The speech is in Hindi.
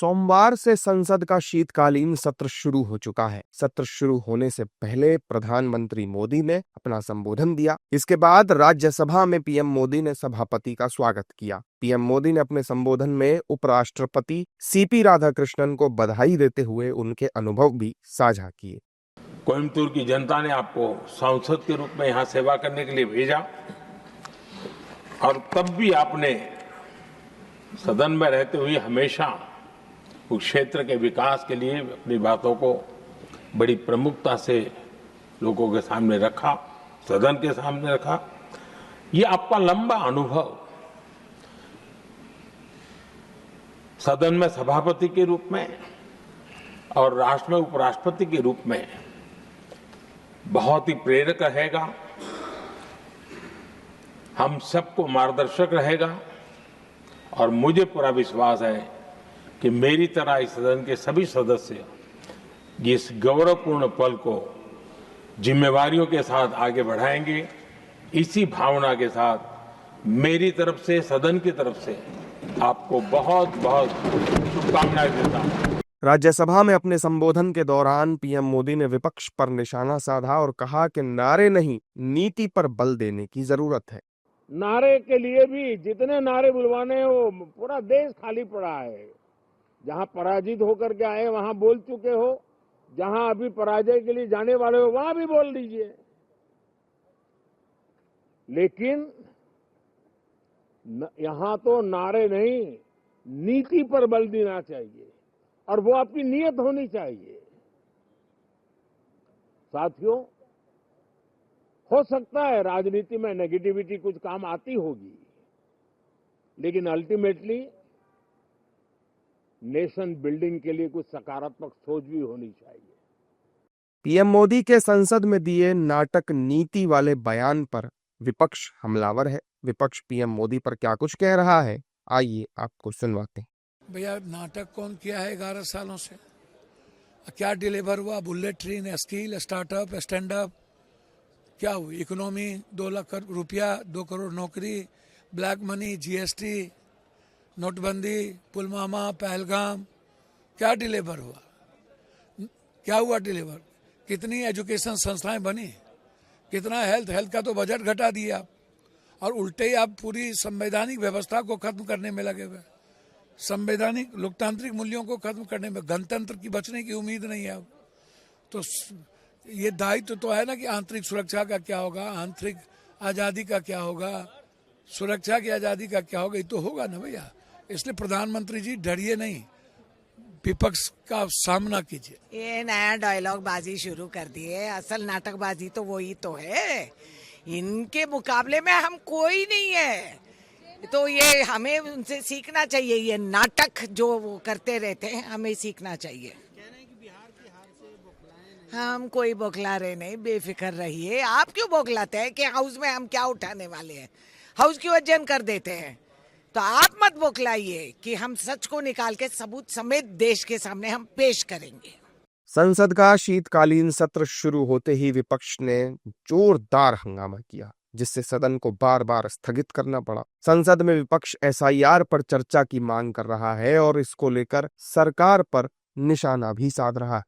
सोमवार से संसद का शीतकालीन सत्र शुरू हो चुका है। सत्र शुरू होने से पहले प्रधानमंत्री मोदी ने अपना संबोधन दिया। इसके बाद राज्यसभा में पीएम मोदी ने सभापति का स्वागत किया। पीएम मोदी ने अपने संबोधन में उपराष्ट्रपति सीपी राधाकृष्णन को बधाई देते हुए उनके अनुभव भी साझा किए। कोयम्बटूर की जनता ने आपको सांसद के रूप में यहाँ सेवा करने के लिए भेजा और तब भी आपने सदन में रहते हुए हमेशा उस क्षेत्र के विकास के लिए अपनी बातों को बड़ी प्रमुखता से लोगों के सामने रखा, सदन के सामने रखा। ये आपका लंबा अनुभव सदन में सभापति के रूप में और राष्ट्र में उपराष्ट्रपति के रूप में बहुत ही प्रेरक रहेगा, हम सबको मार्गदर्शक रहेगा और मुझे पूरा विश्वास है कि मेरी तरह इस सदन के सभी सदस्य इस गौरवपूर्ण पल को जिम्मेवारियों के साथ आगे बढ़ाएंगे। इसी भावना के साथ मेरी तरफ से, सदन की तरफ से आपको बहुत बहुत शुभकामनाएं देता हूं। राज्यसभा में अपने संबोधन के दौरान पीएम मोदी ने विपक्ष पर निशाना साधा और कहा कि नारे नहीं, नीति पर बल देने की जरूरत है। नारे के लिए भी जितने नारे बुलवाने हैं वो पूरा देश खाली पड़ा है। जहां पराजित होकर के आए वहां बोल चुके हो, जहां अभी पराजय के लिए जाने वाले हो वहां भी बोल दीजिए, लेकिन यहां तो नारे नहीं, नीति पर बल देना चाहिए और वो आपकी नीयत होनी चाहिए। साथियों, हो सकता है राजनीति में नेगेटिविटी कुछ काम आती होगी, लेकिन अल्टीमेटली नेशन बिल्डिंग के लिए कुछ सकारात्मक सोच भी होनी चाहिए। पीएम मोदी के संसद में दिए नाटक नीति वाले बयान पर विपक्ष हमलावर है। विपक्ष पीएम मोदी पर क्या कुछ कह रहा है, आइए आपको सुनवाते हैं। भैया, नाटक कौन किया है 11 सालों से? क्या डिलीवर हुआ? Bullet train, skill, startup, stand up, क्या हुई? इकोनॉमी 2 लाख रुपया, 2 करोड़ नौकरी, ब्लैक मनी, जीएसटी, नोटबंदी, पुलवामा, पहलगाम, क्या डिलीवर हुआ? क्या हुआ डिलीवर? कितनी एजुकेशन संस्थाएं बनी? कितना हेल्थ का तो बजट घटा दिया और उल्टे ही आप पूरी संवैधानिक व्यवस्था को खत्म करने में लगे हुए। संवैधानिक लोकतांत्रिक मूल्यों को खत्म करने में, गणतंत्र की बचने की उम्मीद नहीं है अब तो। ये दायित्व तो है ना कि आंतरिक सुरक्षा का क्या होगा, आंतरिक आजादी का क्या होगा, सुरक्षा की आजादी का क्या होगा, ये तो होगा ना भैया। इसलिए प्रधानमंत्री जी डरिए नहीं, विपक्ष का सामना कीजिए। ये नया डायलॉग बाजी शुरू कर दिए, असल नाटकबाजी तो वही तो है। इनके मुकाबले में हम कोई नहीं है, तो ये हमें उनसे सीखना चाहिए। ये नाटक जो वो करते रहते हैं हमें सीखना चाहिए। हम कोई बौखला रहे नहीं, बेफिक्र रहिए। आप क्यों बौखलाते हैं कि हाउस में हम क्या उठाने वाले हैं? हाउस क्यों अध्ययन कर देते हैं? तो आप मत बौखलाइए कि हम सच को निकाल के सबूत समेत देश के सामने हम पेश करेंगे। संसद का शीतकालीन सत्र शुरू होते ही विपक्ष ने जोरदार हंगामा किया, जिससे सदन को बार बार स्थगित करना पड़ा। संसद में विपक्ष एसआईआर पर चर्चा की मांग कर रहा है और इसको लेकर सरकार पर निशाना भी साध रहा है।